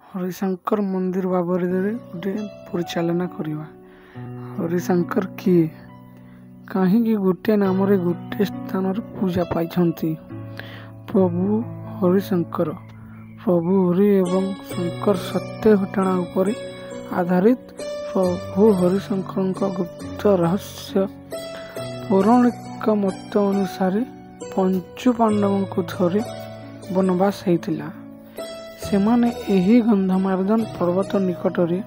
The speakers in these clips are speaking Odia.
ହରିଶଙ୍କର ମନ୍ଦିର ବାବଦରେ ଗୋଟେ ପରିଚାଳନା କରିବା। ହରିଶଙ୍କର କିଏ, କାହିଁକି ଗୋଟିଏ ନାମରେ ଗୋଟିଏ ସ୍ଥାନରେ ପୂଜା ପାଇଛନ୍ତି? ପ୍ରଭୁ ହରିଶଙ୍କର। ପ୍ରଭୁ ହରି ଏବଂ ଶଙ୍କର ସତ୍ୟ ଘଟଣା ଉପରେ ଆଧାରିତ। ପ୍ରଭୁ ହରିଶଙ୍କରଙ୍କ ଗୁପ୍ତ ରହସ୍ୟ। ପୌରାଣିକ ମତ ଅନୁସାରେ ପଞ୍ଚୁ ପାଣ୍ଡବଙ୍କୁ ଧରି ବନବାସ ହେଇଥିଲା। ସେମାନେ ଏହି ଗନ୍ଧମାର୍ଦ୍ଦନ ପର୍ବତ ନିକଟରେ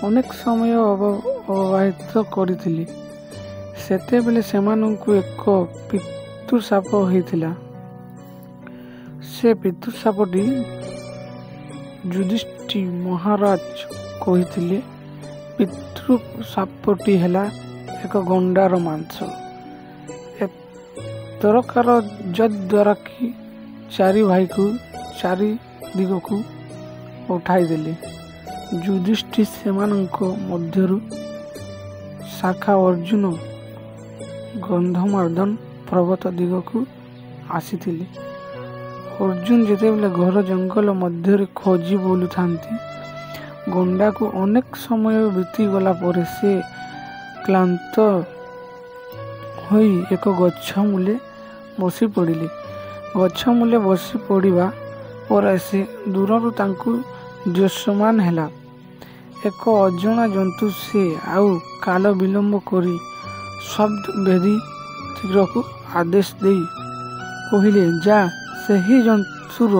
ଅନେକ ସମୟ ଅବବାହିତ କରିଥିଲେ। ସେତେବେଳେ ସେମାନଙ୍କୁ ଏକ ପିତୃଶାପ ହୋଇଥିଲା। ସେ ପିତୃଶାପଟି ଯୁଧିଷ୍ଠିର ମହାରାଜ କହିଥିଲେ। ପିତୃଶାପଟି ହେଲା ଏକ ଗଣ୍ଡାର ମାଂସ ତରକାର, ଯଦ୍ୱାରା କି ଚାରି ଭାଇକୁ ଚାରି ଦିଗକୁ ଉଠାଇଦେଲେ। ଯୁଧିଷ୍ଠିର ସେମାନଙ୍କ ମଧ୍ୟରୁ ଶାଖା ଅର୍ଜୁନ ଗନ୍ଧମାର୍ଦ୍ଦନ ପର୍ବତ ଦିଗକୁ ଆସିଥିଲେ। ଅର୍ଜୁନ ଯେତେବେଳେ ଘର ଜଙ୍ଗଲ ମଧ୍ୟରେ ଖୋଜି ବୁଲୁଥାନ୍ତି, ଗଣ୍ଡାକୁ ଅନେକ ସମୟ ବିତିଗଲା ପରେ ସେ କ୍ଳାନ୍ତ ହୋଇ ଏକ ଗଛ ମୂଳେ ବସି ପଡ଼ିଲେ। ଗଛ ମୂଳେ ବସି ପଡ଼ିବା ପରେ ସେ ଦୂରରୁ ତାଙ୍କୁ ଦୃଶ୍ୟମାନ ହେଲା ଏକ ଅଜଣା ଜନ୍ତୁ। ସେ ଆଉ କାଳ ବିଳମ୍ବ କରି ଶବ୍ଦ ଭେଦି ତୀରକୁ ଆଦେଶ ଦେଇ କହିଲେ, ଯା, ସେହି ଜନ୍ତୁର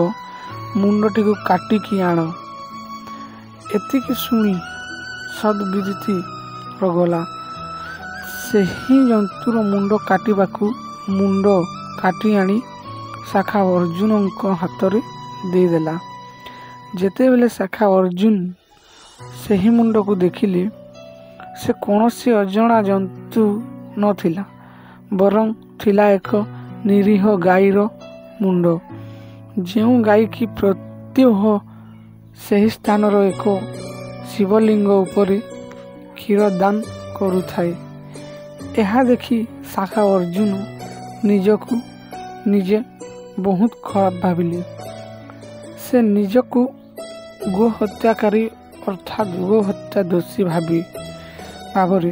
ମୁଣ୍ଡଟିକୁ କାଟିକି ଆଣ। ଏତିକି ଶୁଣି ସଦ୍ବିଧିତି ଗଲା। ସେହି ଜନ୍ତୁର ମୁଣ୍ଡ କାଟି ଆଣି ଶାଖା ଅର୍ଜୁନଙ୍କ ହାତରେ ଦେଇଦେଲା। ଯେତେବେଳେ ଶାଖା ଅର୍ଜୁନ ସେହି ମୁଣ୍ଡକୁ ଦେଖିଲେ, ସେ କୌଣସି ଅଜଣା ଜନ୍ତୁ ନଥିଲା, ବରଂ ଥିଲା ଏକ ନିରୀହ ଗାଈର ମୁଣ୍ଡ। ଯେଉଁ ଗାଈ କି ପ୍ରତ୍ୟହ ସେହି ସ୍ଥାନର ଏକ ଶିବଲିଙ୍ଗ ଉପରେ କ୍ଷୀର ଦାନ କରୁଥାଏ। ଏହା ଦେଖି ଶାଖା ଅର୍ଜୁନ ନିଜକୁ ନିଜେ ବହୁତ ଖରାପ ଭାବିଲେ। ସେ ନିଜକୁ ଗୋ ହତ୍ୟାକାରୀ ଅର୍ଥାତ୍ ଗୋ ହତ୍ୟା ଦୋଷୀ ଭାବରେ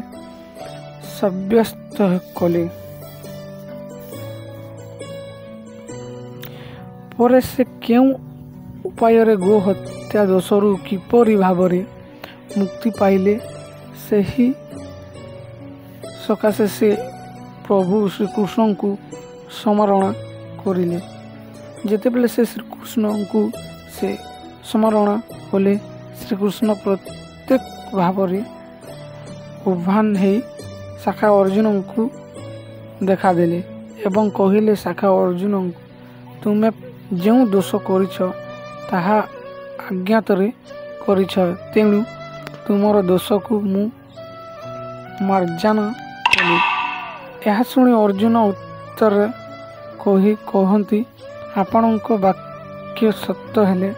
ସାବ୍ୟସ୍ତ କଲେ। ପରେ ସେ କେଉଁ ଉପାୟରେ ଗୋ ହତ୍ୟା ଦୋଷରୁ କିପରି ଭାବରେ ମୁକ୍ତି ପାଇଲେ, ସେହି ସକାଶେ ସେ ପ୍ରଭୁ ଶ୍ରୀକୃଷ୍ଣଙ୍କୁ ସ୍ମରଣ କରିଲେ। ଯେତେବେଳେ ସେ ଶ୍ରୀକୃଷ୍ଣଙ୍କୁ ସ୍ମରଣ କଲେ, ଶ୍ରୀକୃଷ୍ଣ ପ୍ରତ୍ୟେକ ଭାବରେ ଉଭାନ ହେଇ ଶାଖା ଅର୍ଜୁନଙ୍କୁ ଦେଖାଦେଲେ ଏବଂ କହିଲେ, ଶାଖା ଅର୍ଜୁନ, ତୁମେ ଯେଉଁ ଦୋଷ କରିଛ ତାହା ଅଜ୍ଞାତରେ କରିଛ, ତେଣୁ ତୁମର ଦୋଷକୁ ମୁଁ ମାର୍ଜନା କଲି। ଏହା ଶୁଣି ଅର୍ଜୁନ ଉତ୍ତରରେ କହନ୍ତି, ଆପଣଙ୍କ ବାକ୍ୟ ସତ୍ୟ ହେଲେ